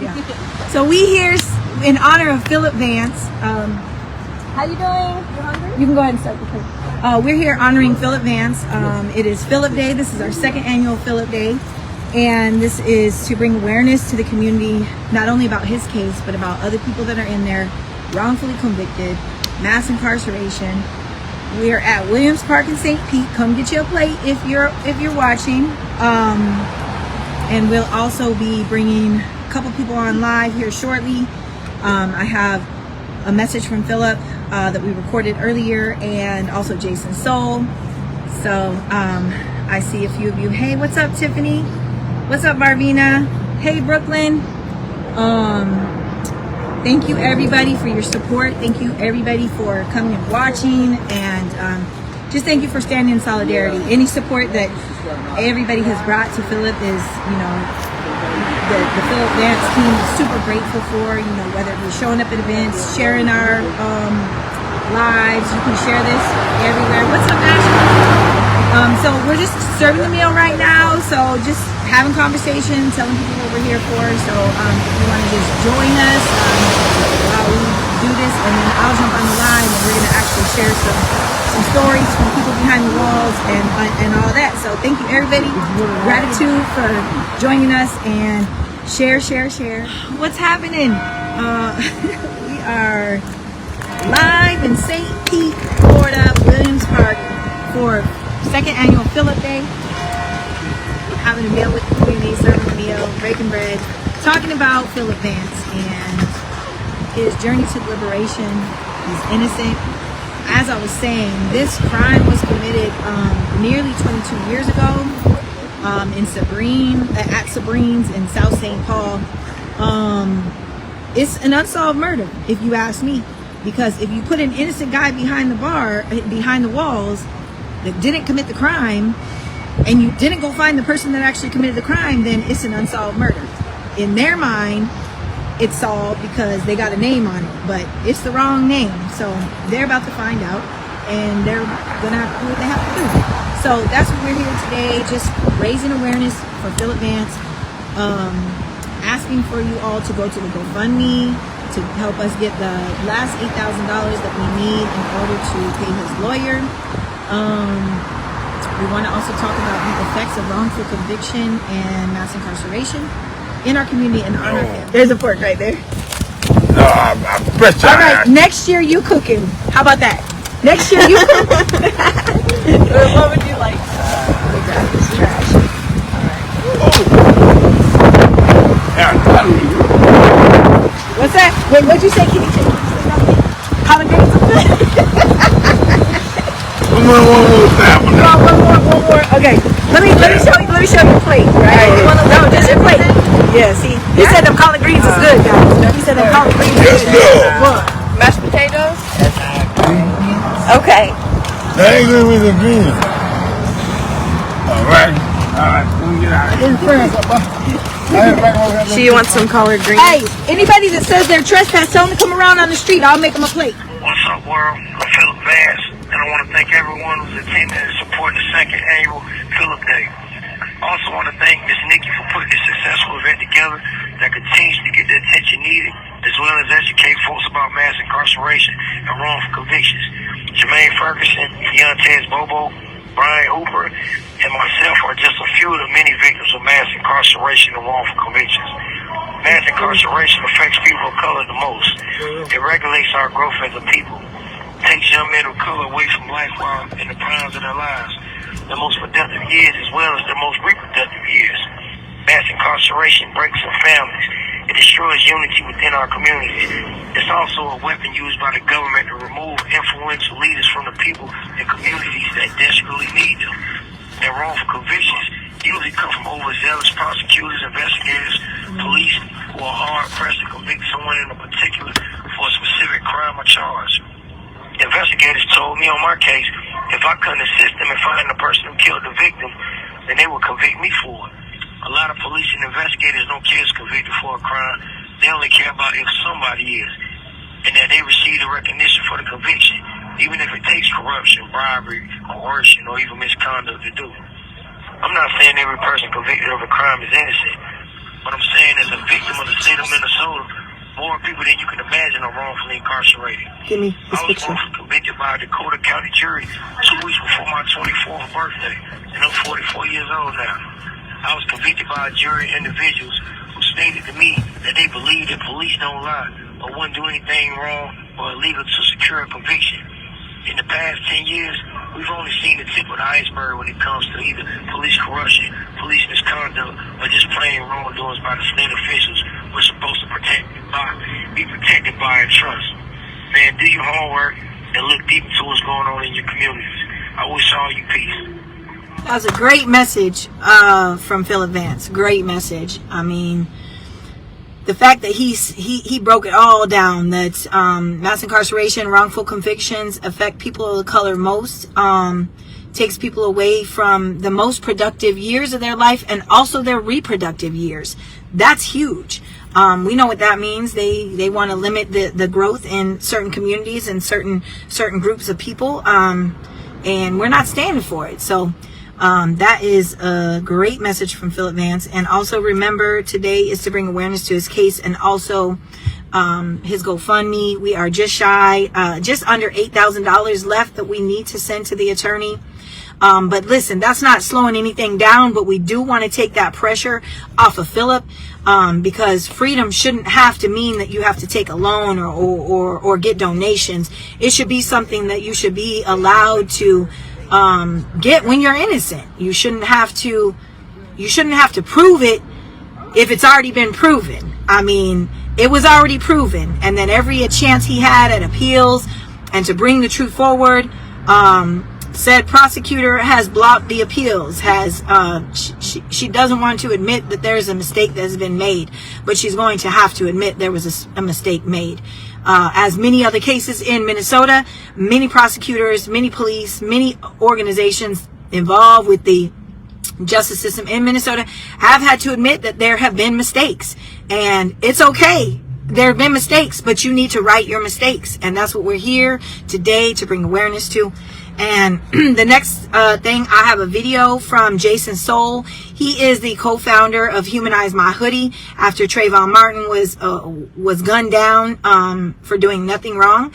Yeah. So we here in honor of Phillip Vance. How you doing? You hungry? You can go ahead and start the plate. We're here honoring Phillip Vance. It is Phillip Day. This is our second annual Phillip Day. And this is to bring awareness to the community, not only about his case, but about other people that are in there wrongfully convicted, mass incarceration. We are at Williams Park in St. Pete. Come get you a plate if you're watching. And we'll also be bringing a couple people on live here shortly. I have a message from Phillip that we recorded earlier, and also Jason Soul. So I see a few of you. Hey, what's up, Tiffany? What's up, Marvina? Hey, Brooklyn. Thank you, everybody, for your support. Thank you, everybody, for coming and watching, and just thank you for standing in solidarity. Any support that everybody has brought to Phillip is, you know, the Phillip Vance team is super grateful for, you know, whether it be showing up at events, sharing our lives. You can share this everywhere. What's up, Ashley? So we're just serving the meal right now, so just having conversation, telling people what we're here for. So if you want to just join us while we do this, and then I'll jump on the line and we're going to actually share some stories from people behind the walls and all that. So thank you, everybody. Gratitude for joining us, and share. What's happening? We are live in St. Pete, Florida, Williams Park, for second annual Phillip Day. Having a meal with the community, serving a meal, breaking bread, talking about Phillip Vance and his journey to liberation. He's innocent. As I was saying, this crime was committed nearly 22 years ago in at Sabrine's in South St. Paul. It's an unsolved murder, if you ask me, because if you put an innocent guy behind the walls that didn't commit the crime, and you didn't go find the person that actually committed the crime, then it's an unsolved murder. In their mind, it's solved because they got a name on it, but it's the wrong name. So they're about to find out, and they're gonna have to do what they have to do. So that's what we're here today, just raising awareness for Phillip Vance, asking for you all to go to the GoFundMe to help us get the last $8,000 that we need in order to pay his lawyer. We want to also talk about the effects of wrongful conviction and mass incarceration in our community and on our family. There's a fork right there. No, I'm fresh. All right, next year you cooking. How about that? Next year you cooking. What would you like? This trash. What's that? Wait, what'd you say, Kitty? Collard greens are good. One more. Okay, let me show you a plate, right? No, just your plate. Yeah, see, he said them collard greens is good, guys. He said them collard greens is good. What? Mashed potatoes? Okay. That ain't good with the greens. All right, let me get out of here. She wants some collard greens. Hey, anybody that says they're trespassing, tell them to come around on the street. I'll make them a plate. What's up, world? I'm Phillip Vance, and I want to thank everyone who's attending and supporting the second annual Phillip Day. I also want to thank Ms. Nikki for putting this successful event together that continues to get the attention needed, as well as educate folks about mass incarceration and wrongful convictions. Jermaine Ferguson, Yontez Bobo, Brian Hooper, and myself are just a few of the many victims of mass incarceration and wrongful convictions. Mass incarceration affects people of color the most. It regulates our growth as a people, takes young men of color away from life while in the primes of their lives, the most productive years as well as the most reproductive years. Mass incarceration breaks up families. It destroys unity within our communities. It's also a weapon used by the government to remove influential leaders from the people and communities that desperately need them. And wrongful convictions usually come from overzealous prosecutors, investigators, police who are hard-pressed to convict someone in a particular for a specific crime or charge. Investigators told me on my case, if I couldn't assist them in finding the person who killed the victim, then they would convict me for it. A lot of police and investigators don't care who's convicted for a crime. They only care about if somebody is, and that they receive the recognition for the conviction, even if it takes corruption, bribery, coercion, or even misconduct to do it. I'm not saying every person convicted of a crime is innocent, But I'm saying as a victim of the state of Minnesota, more people than you can imagine are wrongfully incarcerated. Give me this I was picture. wrongfully convicted by a Dakota County jury 2 weeks before my 24th birthday, and I'm 44 years old now. I was convicted by a jury of individuals who stated to me that they believe that police don't lie or wouldn't do anything wrong or illegal to secure a conviction. In the past 10 years, we've only seen the tip of the iceberg when it comes to either police corruption, police misconduct, or just plain wrongdoings by the state officials we're supposed to be protected by and trust. Man, do your homework and look deep into what's going on in your communities. I wish all you peace. That was a great message from Phillip Vance. Great message. I mean, the fact that he broke it all down, that mass incarceration, wrongful convictions affect people of color most, takes people away from the most productive years of their life and also their reproductive years. That's huge. We know what that means. They want to limit the growth in certain communities and certain groups of people, and we're not standing for it. So that is a great message from Phillip Vance. And also remember, today is to bring awareness to his case and also his GoFundMe. We are just shy, just under $8,000 left that we need to send to the attorney. But listen, that's not slowing anything down, but we do want to take that pressure off of Phillip, because freedom shouldn't have to mean that you have to take a loan or get donations. It should be something that you should be allowed to get when you're innocent. You shouldn't have to prove it if it's already been proven. I mean, it was already proven, and then every chance he had at appeals and to bring the truth forward, said prosecutor has blocked the appeals, she doesn't want to admit that there's a mistake that has been made, but she's going to have to admit there was a mistake made. As many other cases in Minnesota, many prosecutors, many police, many organizations involved with the justice system in Minnesota have had to admit that there have been mistakes, and it's okay. There have been mistakes, but you need to right your mistakes, and that's what we're here today to bring awareness to. And the next thing, I have a video from Jason Soul. He is the co-founder of Humanize My Hoodie after Trayvon Martin was gunned down for doing nothing wrong.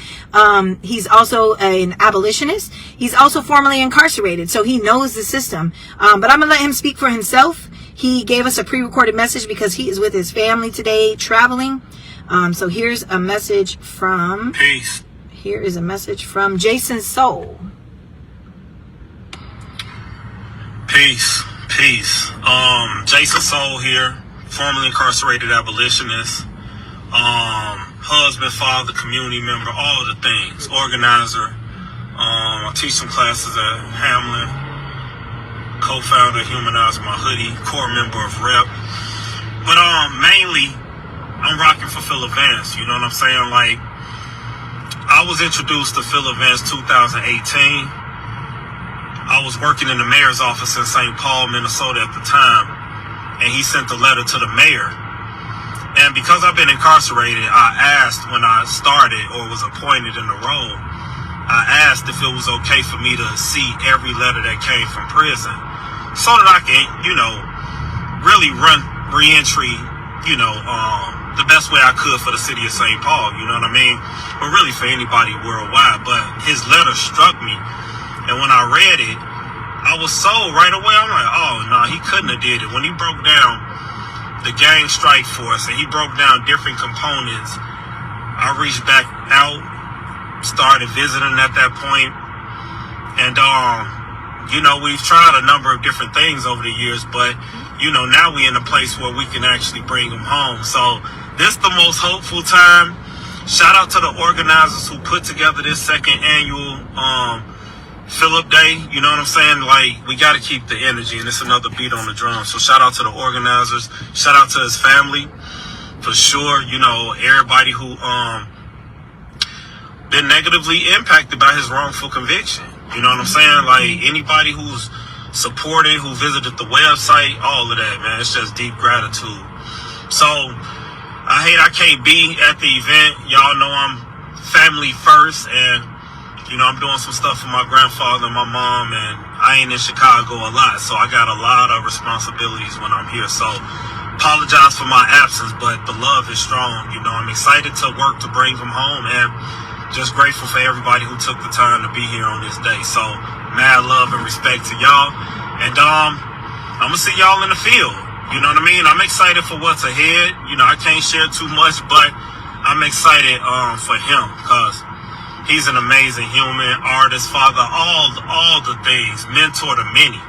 He's also an abolitionist. He's also formerly incarcerated, so he knows the system. But I'm gonna let him speak for himself. He gave us a pre-recorded message because he is with his family today traveling. So here's a message from... Peace. Here is a message from Jason Soul. Peace. Jason Soul here, formerly incarcerated abolitionist, husband, father, community member, all the things, organizer. I teach some classes at Hamlin, co-founder of Humanize My Hoodie, core member of REP. But mainly, I'm rocking for Phillip Vance, you know what I'm saying? Like, I was introduced to Phillip Vance 2018. I was working in the mayor's office in St. Paul, Minnesota at the time, and he sent a letter to the mayor. And because I've been incarcerated, I asked when I started or was appointed in the role, I asked if it was okay for me to see every letter that came from prison so that I can, really run reentry, the best way I could for the city of St. Paul, you know what I mean? But really for anybody worldwide. But his letter struck me. And when I read it, I was sold right away. I'm like, oh, no, he couldn't have did it. When he broke down the gang strike force and he broke down different components, I reached back out, started visiting at that point. And, we've tried a number of different things over the years, but, now we're in a place where we can actually bring them home. So this is the most hopeful time. Shout out to the organizers who put together this second annual, Phillip Day, you know what I'm saying? Like, we got to keep the energy, and it's another beat on the drum. So shout out to the organizers. Shout out to his family, for sure. Everybody who been negatively impacted by his wrongful conviction. You know what I'm saying? Like, anybody who's supported, who visited the website, all of that, man. It's just deep gratitude. So, I can't be at the event. Y'all know I'm family first, and I'm doing some stuff for my grandfather and my mom, and I ain't in Chicago a lot, so I got a lot of responsibilities when I'm here. So apologize for my absence, but the love is strong. You know, I'm excited to work to bring him home, and just grateful for everybody who took the time to be here on this day. So mad love and respect to y'all, and I'm gonna see y'all in the field. You know what I mean? I'm excited for what's ahead. You know, I can't share too much, but I'm excited for him because he's an amazing human, artist, father, all the things, mentor to many.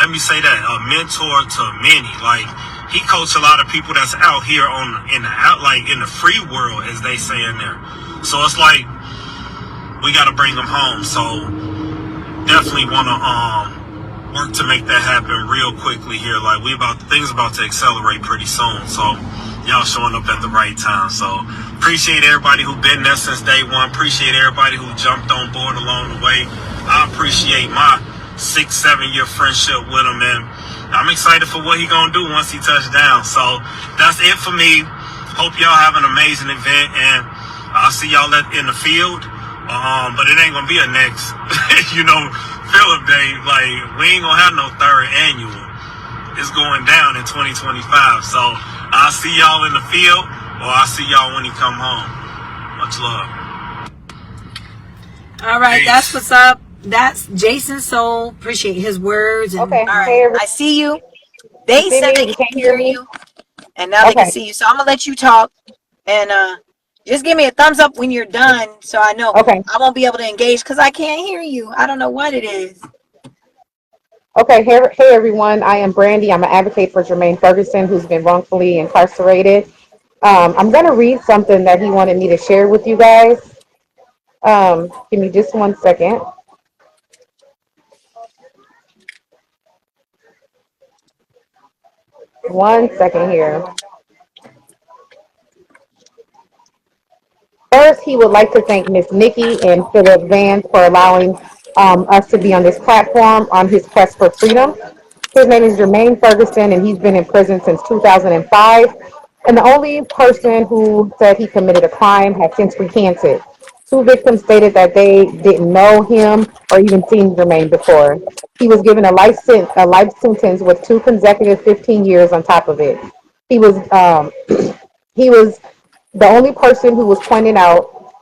Let me say that, a mentor to many. Like, he coached a lot of people that's out here in the free world, as they say in there. So it's like we got to bring him home. So definitely want to work to make that happen real quickly here. Like, things about to accelerate pretty soon. So y'all showing up at the right time. So appreciate everybody who been there since day one. Appreciate everybody who jumped on board along the way. I appreciate my 6-7 year friendship with him, and I'm excited for what he gonna do once he touches down. So that's it for me. Hope y'all have an amazing event, and I'll see y'all in the field. But it ain't gonna be a next, Phillip Day. Like, we ain't gonna have no third annual. It's going down in 2025. So I'll see y'all in the field, or I'll see y'all when he come home. Much love. All right, Peace. that's what's up. That's Jason Soul. Appreciate his words. And Okay. all right, Hey, I see you. They you see said me? they You can can't hear me? you, and now they can Okay. see you. So I'm gonna let you talk, and just give me a thumbs up when you're done, so I know. Okay. I won't be able to engage because I can't hear you. I don't know what it is. Okay. Hey, everyone. I am Brandy. I'm an advocate for Jermaine Ferguson, who's been wrongfully incarcerated. I'm going to read something that he wanted me to share with you guys. Give me just 1 second. 1 second here. First, he would like to thank Miss Nikki and Phillip Vance for allowing us to be on this platform on his quest for freedom. His name is Jermaine Ferguson, and he's been in prison since 2005. And the only person who said he committed a crime has since recanted. Two victims stated that they didn't know him or even seen Jermaine before. He was given a life sentence with 2 consecutive 15 years on top of it. He was he was the only person who was pointed out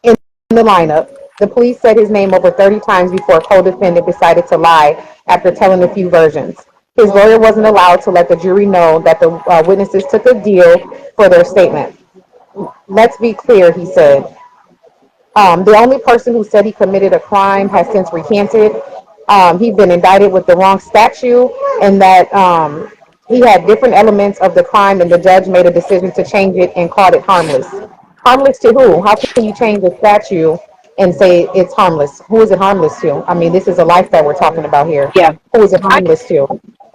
in the lineup. The police said his name over 30 times before a co-defendant decided to lie after telling a few versions. His lawyer wasn't allowed to let the jury know that the witnesses took a deal for their statement. Let's be clear, he said. The only person who said he committed a crime has since recanted. He's been indicted with the wrong statute, and that he had different elements of the crime, and the judge made a decision to change it and called it harmless. Harmless to who? How can you change the statute and say it's harmless? Who is it harmless to? I mean, this is a life that we're talking about here. Yeah, Who is it harmless to?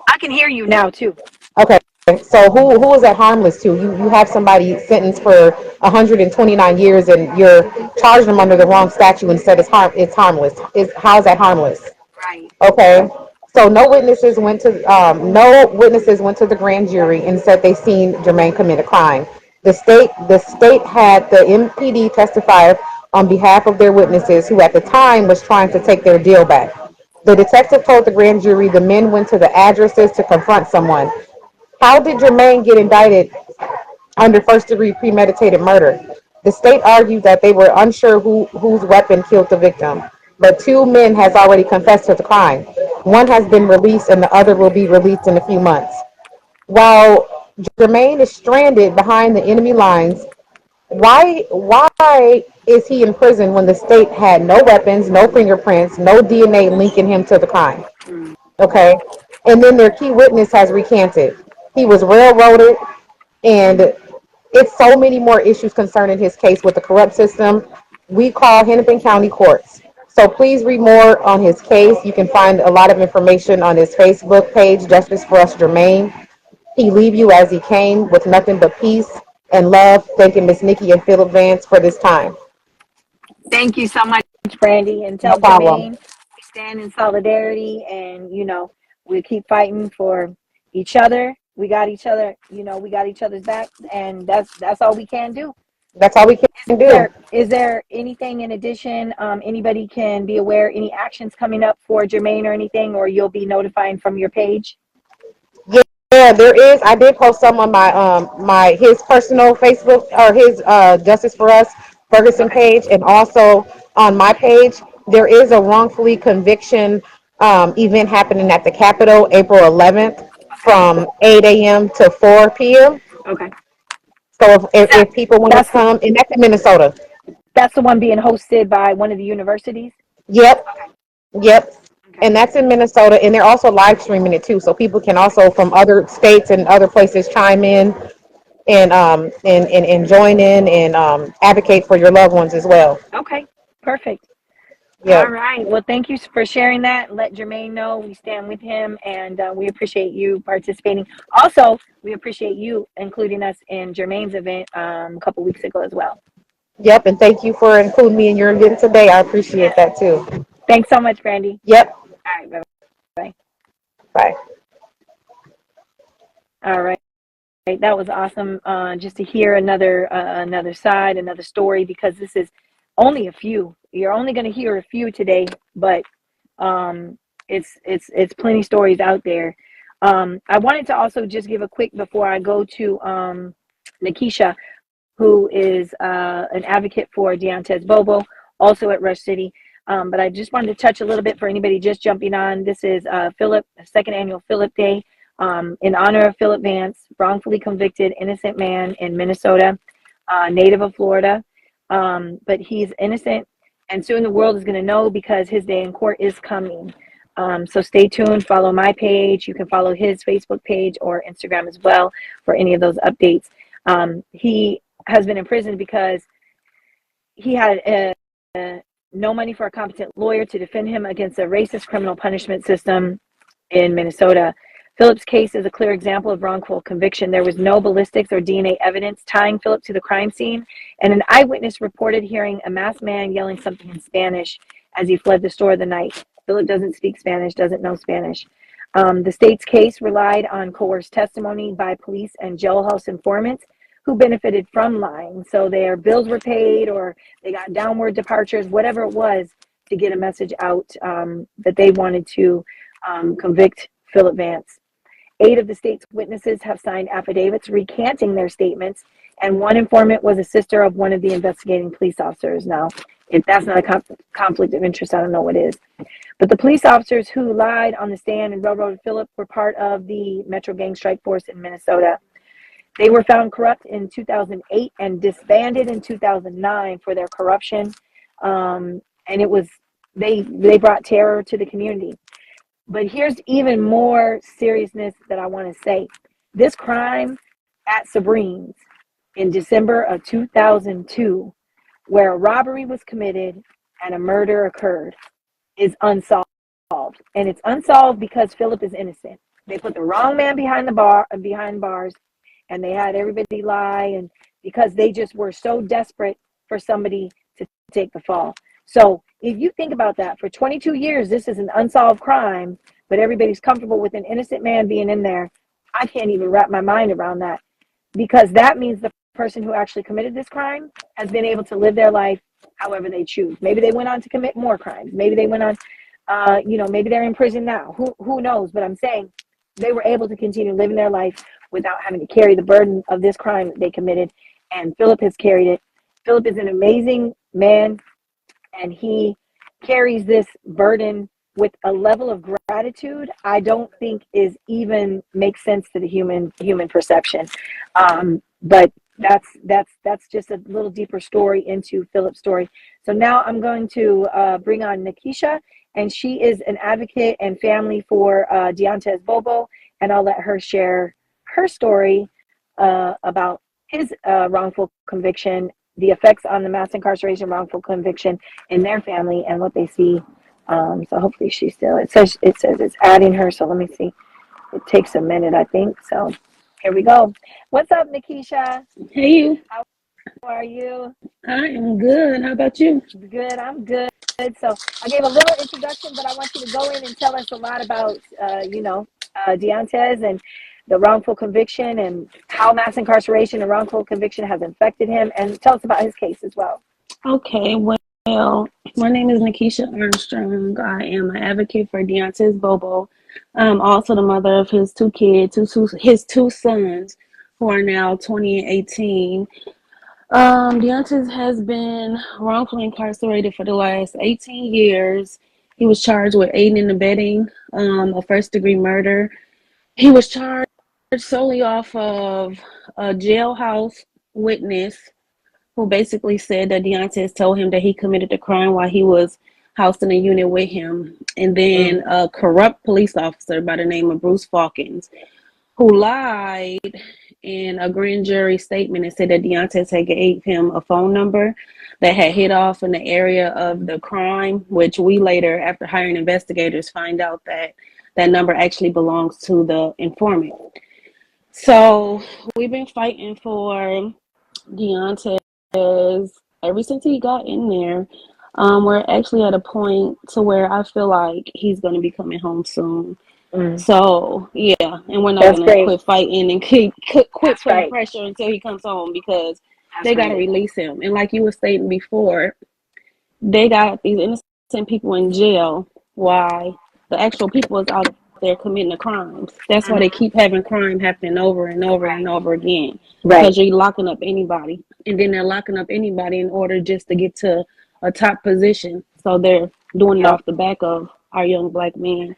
I can hear you now too. Okay, so who is that harmless to? You have somebody sentenced for 129 years, and you're charging them under the wrong statute and said it's harmless. How is that harmless? Right. Okay, so no witnesses went to the grand jury and said they seen Jermaine commit a crime. The state had the MPD testify on behalf of their witnesses, who at the time was trying to take their deal back. The detective told the grand jury the men went to the addresses to confront someone. How did Jermaine get indicted under first-degree premeditated murder? The state argued that they were unsure whose weapon killed the victim, but 2 men has already confessed to the crime. One has been released, and the other will be released in a few months. While Jermaine is stranded behind the enemy lines, why is he in prison when the state had no weapons, no fingerprints, no DNA linking him to the crime? Okay, and then their key witness has recanted. He was railroaded, and it's so many more issues concerning his case with the corrupt system. We call Hennepin County Courts. So please read more on his case. You can find a lot of information on his Facebook page, Justice for Us Jermaine. He leave you as he came, with nothing but peace and love. Thanking Miss Nikki and Phillip Vance for this time. Thank you so much, Brandy. And No tell problem. Jermaine we stand in solidarity, and we keep fighting for each other. We got each other. We got each other's back, and that's all we can do. That's all we can do. Is there anything in addition? Anybody can be aware any actions coming up for Jermaine or anything, or you'll be notifying from your page? Yeah, there is. I did post some on my his personal Facebook or his Justice for Us Ferguson Okay. page, and also on my page. There is a wrongfully conviction event happening at the Capitol April 11th Okay. from 8 a.m. to 4 p.m. Okay. So Is that if people want to that's the come, and that's in Minnesota. that's the one being hosted by one of the universities? Yep, Okay. yep. Okay. And that's in Minnesota, and they're also live streaming it too, so people can also from other states and other places chime in and join in and advocate for your loved ones as well. Okay. Perfect. All Yep. right. Well, thank you for sharing that. Let Jermaine know we stand with him, and we appreciate you participating. Also, we appreciate you including us in Jermaine's event a couple weeks ago as well. Yep. And thank you for including me in your event today. I appreciate Yeah. that too. Thanks so much, Brandy. Yep. All right. Bye. Bye. All right. That was awesome. Just to hear another side, another story, because this is only a few. You're only going to hear a few today, but it's plenty stories out there. I wanted to also just give a quick before I go to Nikisha, who is an advocate for Deontez Bobo, also at Rush City. But I just wanted to touch a little bit for anybody just jumping on. This is Philip, second annual Philip Day, in honor of Philip Vance, wrongfully convicted innocent man in Minnesota, native of Florida. But he's innocent, and soon the world is going to know because his day in court is coming. So stay tuned. Follow my page. You can follow his Facebook page or Instagram as well for any of those updates. He has been in prison because he had no money for a competent lawyer to defend him against a racist criminal punishment system in Minnesota. Philip's case is a clear example of wrongful conviction. There was no ballistics or DNA evidence tying Philip to the crime scene, and an eyewitness reported hearing a masked man yelling something in Spanish as he fled the store the night. Philip doesn't speak Spanish, doesn't know Spanish. The state's case relied on coerced testimony by police and jailhouse informants who benefited from lying. So their bills were paid or they got downward departures, whatever it was, to get a message out that they wanted to convict Philip Vance. 8 of the state's witnesses have signed affidavits recanting their statements, and one informant was a sister of one of the investigating police officers. Now, if that's not a conflict of interest, I don't know what is. But the police officers who lied on the stand and railroaded Philip were part of the Metro Gang Strike Force in Minnesota. They were found corrupt in 2008 and disbanded in 2009 for their corruption. And it was, they brought terror to the community. But here's even more seriousness that I want to say. This crime at Sabrine's in December of 2002, where a robbery was committed and a murder occurred, is unsolved. And it's unsolved because Philip is innocent. They put the wrong man behind bars, and they had everybody lie, and because they just were so desperate for somebody to take the fall. So if you think about that, for 22 years, this is an unsolved crime, but everybody's comfortable with an innocent man being in there. I can't even wrap my mind around that, because that means the person who actually committed this crime has been able to live their life however they choose. Maybe they went on to commit more crimes. Maybe they went on, maybe they're in prison now. Who knows? But I'm saying they were able to continue living their life without having to carry the burden of this crime that they committed. And Philip has carried it. Philip is an amazing man, and he carries this burden with a level of gratitude I don't think is even makes sense to the human perception. But that's just a little deeper story into Philip's story. So now I'm going to bring on Nikisha, and she is an advocate and family for Deontez Bobo, and I'll let her share her story about his wrongful conviction, the effects on the mass incarceration wrongful conviction in their family, and what they see. So hopefully she's still, it says it's adding her, so let me see. It takes a minute, I think. So here we go. What's up, Nikisha? Hey, you. How are you? I am good. How about you? Good, I'm good. So I gave a little introduction, but I want you to go in and tell us a lot about, Deontez and the wrongful conviction and how mass incarceration and wrongful conviction has infected him, and tell us about his case as well. Okay, well, my name is Nikisha Armstrong. I am an advocate for Deontez Bobo. Also the mother of his two kids, his two sons, who are now 20 and 18. Deontay has been wrongfully incarcerated for the last 18 years. He was charged with aiding and abetting a first-degree murder. He was charged solely off of a jailhouse witness who basically said that Deontay told him that he committed the crime while he was housed in a unit with him. And then a corrupt police officer by the name of Bruce Falkins, who lied in a grand jury statement and said that Deontay had gave him a phone number that had hit off in the area of the crime, which we later, after hiring investigators, find out that that number actually belongs to the informant. So we've been fighting for Deontay ever since he got in there. We're actually at a point to where I feel like he's going to be coming home soon. So yeah, and we're not That's going to great. quit fighting and quit putting right. pressure until he comes home, because they got to release him. And like you were stating before, they got these innocent people in jail. Why the actual people is out there committing the crimes. That's why they keep having crime happening over and over and over again. Right. Because you're locking up anybody, and then they're locking up anybody in order just to get to a top position. So they're doing it off the back of our young black men.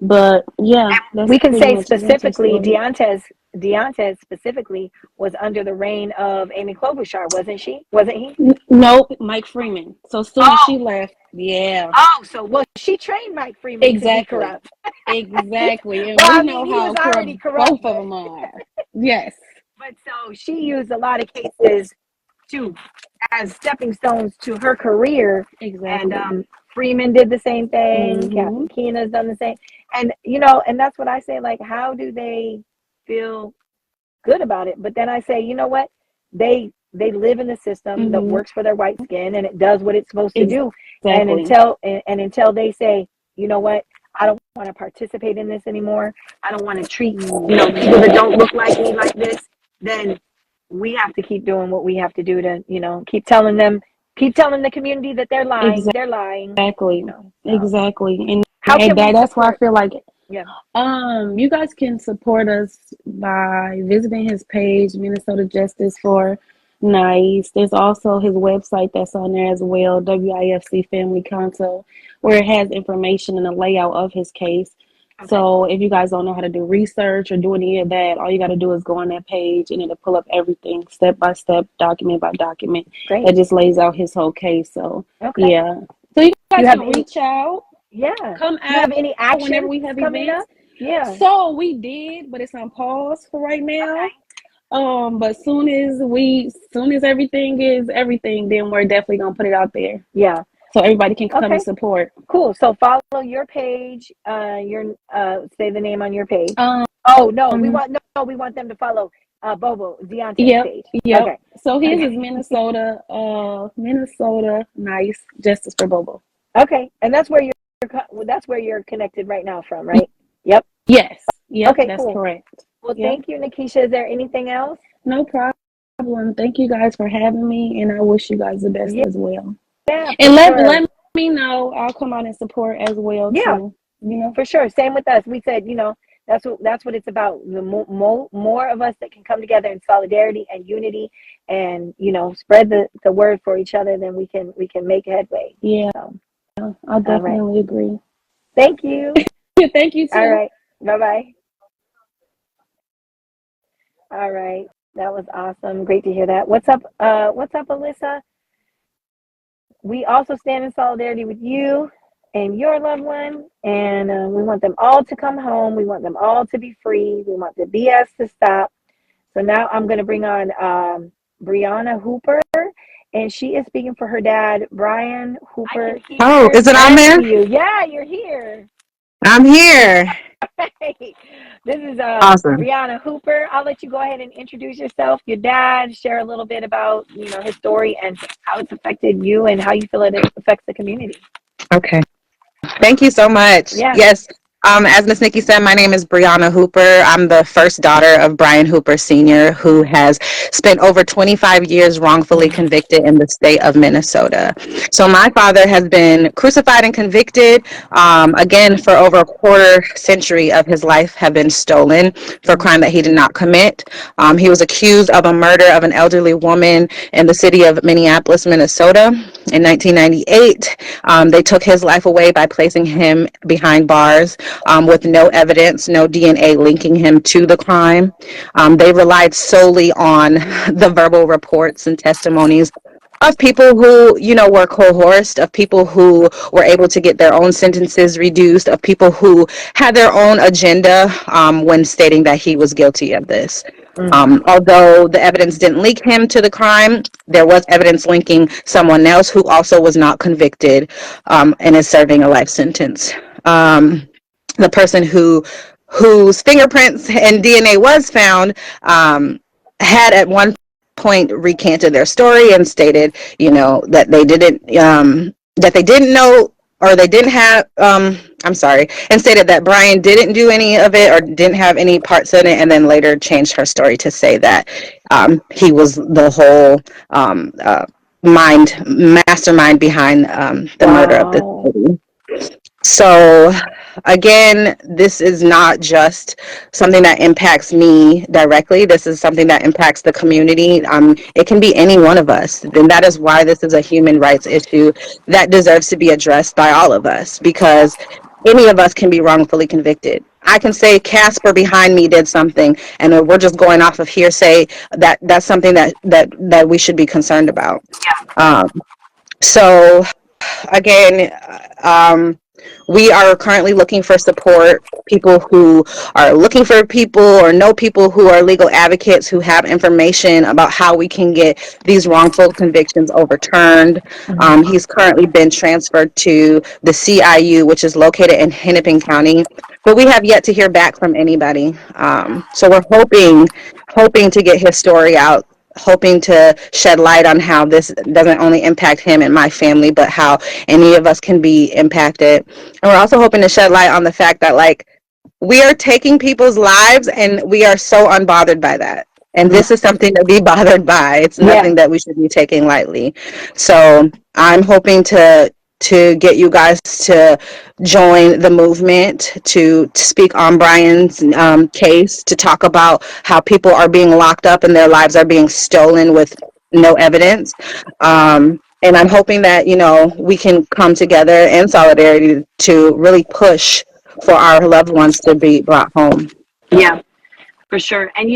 But yeah, that's We can pretty say much specifically Deontay's Deontay specifically was under the reign of Amy Klobuchar, wasn't she? Wasn't he? Nope, Mike Freeman. So soon as she left, yeah. Oh, so well, she trained Mike Freeman to be Exactly. corrupt. Exactly. And Well, we I know mean, he how was already corrupt corrupt, both of them are. Yes. But so she used a lot of cases as stepping stones to her career. Exactly. And Freeman did the same thing. Kathy Keena's done the same. And and that's what I say. Like, how do they feel good about it? But then I say, you know what? They live in the system that works for their white skin, and it does what it's supposed to do. And until they say, you know what, I don't want to participate in this anymore. I don't want to treat people that don't look like me like this. Then we have to keep doing what we have to do to keep telling the community that they're lying. Exactly. They're lying. Exactly. Exactly. And How can we that's why I feel like you guys can support us by visiting his page, Minnesota Justice for Nice. There's also his website that's on there as well, WIFC Family Council, where it has information and a layout of his case. Okay. So if you guys don't know how to do research or do any of that, all you got to do is go on that page and it'll pull up everything step by step, document by document. Great. That just lays out his whole case. So yeah. So you guys can reach out. Yeah. Come out. Do you have any action whenever we have coming events? Up? Yeah. So we did, but it's on pause for right now. Okay. But soon as everything is everything, then we're definitely gonna put it out there. Yeah. So everybody can come and support. Cool. So follow your page. Say the name on your page. We want them to follow Bobo Deontay's page. Yep. Okay. So his is Minnesota Nice Justice for Bobo. Okay, and that's where you're connected right now from, right? Yep. Yes. Yep. Okay. That's correct. Well, thank you, Nikisha. Is there anything else? No problem. Thank you guys for having me, and I wish you guys the best as well. Yeah. And let me know. I'll come out and support as well. Yeah. Too, for sure. Same with us. We said, that's what it's about. The more of us that can come together in solidarity and unity, and spread the word for each other, then we can make headway. Yeah. So, I definitely agree. Thank you. Thank you too. All right. Bye-bye. All right. That was awesome. Great to hear that. What's up, Alyssa? We also stand in solidarity with you and your loved one, and we want them all to come home. We want them all to be free. We want the BS to stop. So now I'm going to bring on Brianna Hooper, and she is speaking for her dad, Brian Hooper. Oh, is it on there? Yeah, you're here. I'm here. This is awesome. Brianna Hooper. I'll let you go ahead and introduce yourself, your dad, share a little bit about his story and how it's affected you and how you feel it affects the community. Okay. Thank you so much. Yeah. Yes. As Miss Nikki said, my name is Brianna Hooper. I'm the first daughter of Brian Hooper Sr., who has spent over 25 years wrongfully convicted in the state of Minnesota. So my father has been crucified and convicted, again, for over a quarter century of his life have been stolen for a crime that he did not commit. He was accused of a murder of an elderly woman in the city of Minneapolis, Minnesota in 1998. They took his life away by placing him behind bars with no evidence, no DNA linking him to the crime. They relied solely on the verbal reports and testimonies of people who, were coerced, of people who were able to get their own sentences reduced, of people who had their own agenda when stating that he was guilty of this. Although the evidence didn't link him to the crime, there was evidence linking someone else who also was not convicted and is serving a life sentence. The person whose fingerprints and DNA was found had at one point recanted their story and stated, that they didn't know, or they didn't have, and stated that Brian didn't do any of it or didn't have any parts in it, and then later changed her story to say that he was the whole mastermind behind the murder of this lady. So again, this is not just something that impacts me directly. This is something that impacts the community. It can be any one of us. And that is why this is a human rights issue that deserves to be addressed by all of us, because any of us can be wrongfully convicted. I can say Casper behind me did something, and we're just going off of hearsay. That's something that we should be concerned about. So again, we are currently looking for support, people who are looking for people or know people who are legal advocates who have information about how we can get these wrongful convictions overturned. He's currently been transferred to the CIU, which is located in Hennepin County, but we have yet to hear back from anybody. So we're hoping to get his story out, hoping to shed light on how this doesn't only impact him and my family, but how any of us can be impacted. And we're also hoping to shed light on the fact that, like, we are taking people's lives and we are so unbothered by that. And this is something to be bothered by. It's nothing that we should be taking lightly. So I'm hoping to get you guys to join the movement, to speak on Brian's case, to talk about how people are being locked up and their lives are being stolen with no evidence. And I'm hoping that, we can come together in solidarity to really push for our loved ones to be brought home. Yeah, for sure. And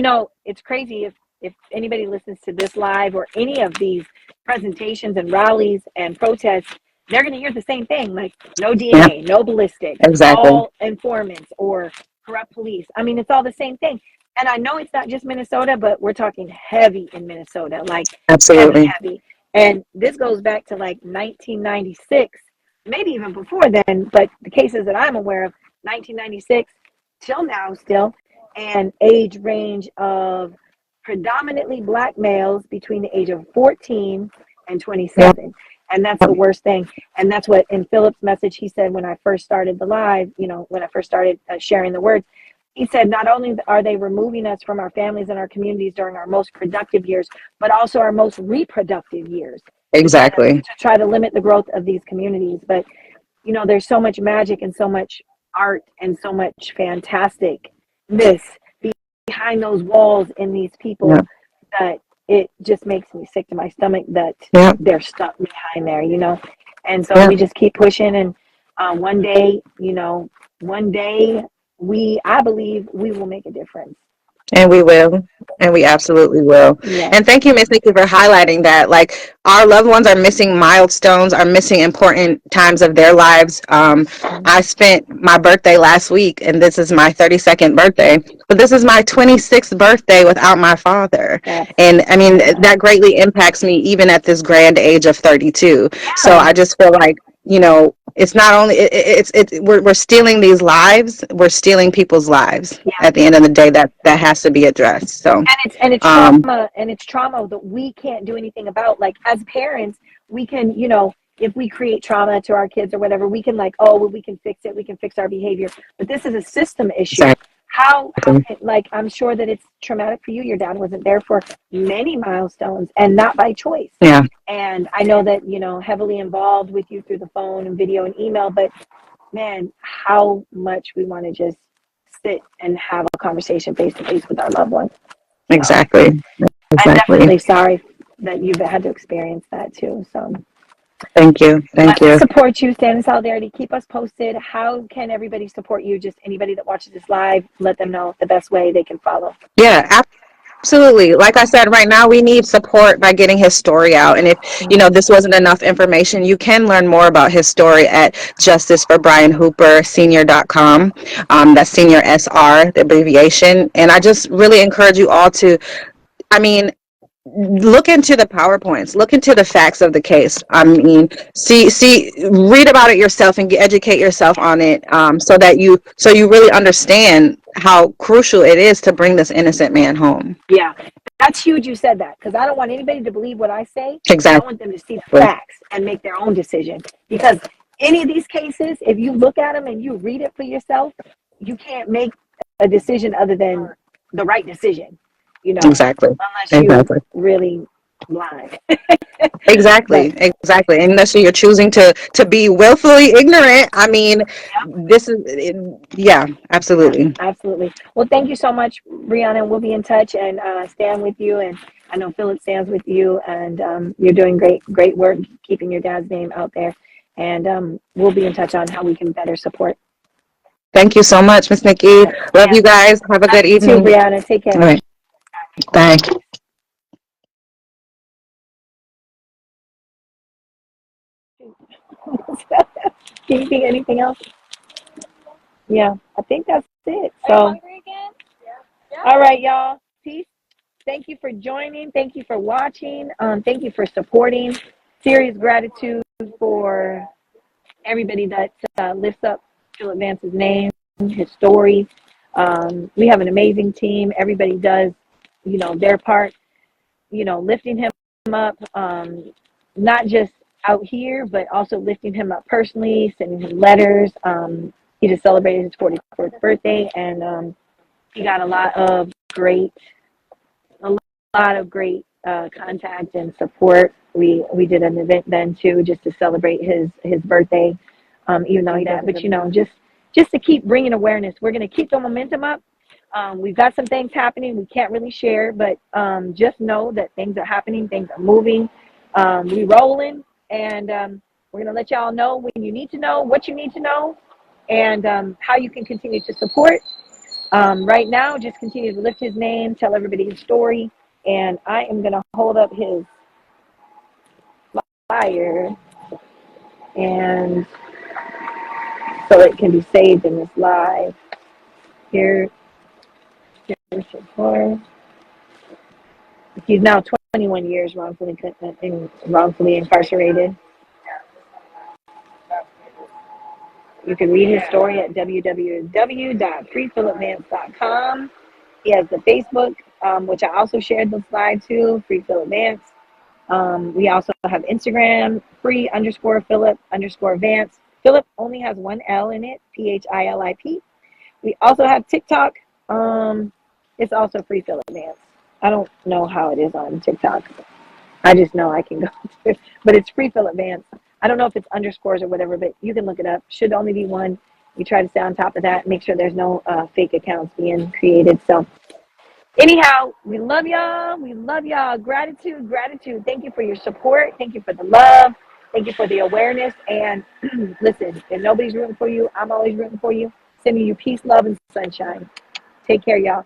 it's crazy if anybody listens to this live or any of these presentations and rallies and protests, they're going to hear the same thing, like no DNA, no ballistics, Exactly. all informants or corrupt police. I mean, it's all the same thing. And I know it's not just Minnesota, but we're talking heavy in Minnesota, like Absolutely. heavy. And this goes back to like 1996, maybe even before then, but the cases that I'm aware of, 1996 till now still, and age range of predominantly Black males between the age of 14 and 27. And that's the worst thing. And that's what in Philip's message, he said when I first started the live, when I first started sharing the words, he said, not only are they removing us from our families and our communities during our most productive years, but also our most reproductive years. Exactly. To try to limit the growth of these communities. But, there's so much magic and so much art and so much fantasticness behind those walls in these people that it just makes me sick to my stomach that they're stuck behind there, And so we just keep pushing, and one day, I believe we will make a difference. And we will. And we absolutely will. Yeah. And thank you, Miss Nikki, for highlighting that. Like, our loved ones are missing milestones, are missing important times of their lives. I spent my birthday last week, and this is my 32nd birthday, but this is my 26th birthday without my father. Yes. And I mean, that greatly impacts me even at this grand age of 32. Yeah. So I just feel like, it's not only we're stealing these lives, we're stealing people's lives. At the end of the day, that has to be addressed. So and it's trauma that we can't do anything about. Like, as parents, we can if we create trauma to our kids or whatever, we can like, oh, well, we can fix it. We can fix our behavior. But this is a system issue. Exactly. How like, I'm sure that it's traumatic for you. Your dad wasn't there for many milestones and not by choice. Yeah. And I know that, you know, heavily involved with you through the phone and video and email, but man, how much we want to just sit and have a conversation face to face with our loved ones. Exactly. I'm definitely sorry that you've had to experience that too. So Thank you. Thank you. Support you, stand in solidarity. Keep us posted. How can everybody support you? Just anybody that watches this live, let them know the best way they can follow. Yeah, absolutely. Like I said, right now we need support by getting his story out. And if, you know, this wasn't enough information, you can learn more about his story at justiceforbrianhoopersenior.com. That's senior SR, the abbreviation. And I just really encourage you all to, I mean, look into the PowerPoints, look into the facts of the case. I mean, read about it yourself and educate yourself on it, so you really understand how crucial it is to bring this innocent man home. Yeah, that's huge you said that, because I don't want anybody to believe what I say. Exactly. I want them to see the facts and make their own decision, because any of these cases, if you look at them and you read it for yourself, you can't make a decision other than the right decision. You know, Exactly. Unless you really lie. Exactly. Unless you're choosing to be willfully ignorant. I mean, this is, yeah, absolutely. Absolutely. Well, thank you so much, Brianna. We'll be in touch and stand with you. And I know Philip stands with you, and you're doing great work keeping your dad's name out there. And we'll be in touch on how we can better support. Thank you so much, Miss Nikki. Love you guys. Have a good evening. You too, Brianna. Take care. All right. Bye. Can you think of anything else? Yeah, I think that's it. So, all right, y'all. Peace. Thank you for joining. Thank you for watching. Thank you for supporting. Serious gratitude for everybody that lifts up Philip Vance's name, his story. We have an amazing team. Everybody does, you know, their part, you know, lifting him up, not just out here, but also lifting him up personally, sending him letters. He just celebrated his 44th birthday, and he got a lot of great contact and support. We did an event then too, just to celebrate his birthday, even though he died. But you know, just to keep bringing awareness, we're going to keep the momentum up. We've got some things happening we can't really share, but just know that things are happening, things are moving, we rolling, and we're going to let y'all know when you need to know, what you need to know, and how you can continue to support. Right now, just continue to lift his name, tell everybody his story, and I am going to hold up his flyer, and so it can be saved in this live. Here's for. He's now 21 years wrongfully incarcerated. You can read his story at www.freephilipvance.com. He has the Facebook, which I also shared the slide to, Free Philip Vance. We also have Instagram, free_Philip_Vance. Philip only has one L in it, PHILIP. We also have TikTok. It's also Free Philip Vance. I don't know how it is on TikTok. I just know I can go to it, but it's Free Philip Vance. I don't know if it's underscores or whatever, but you can look it up. Should only be one. We try to stay on top of that. Make sure there's no fake accounts being created. So anyhow, we love y'all. We love y'all. Gratitude. Thank you for your support. Thank you for the love. Thank you for the awareness. And listen, if nobody's rooting for you, I'm always rooting for you. Sending you peace, love, and sunshine. Take care, y'all.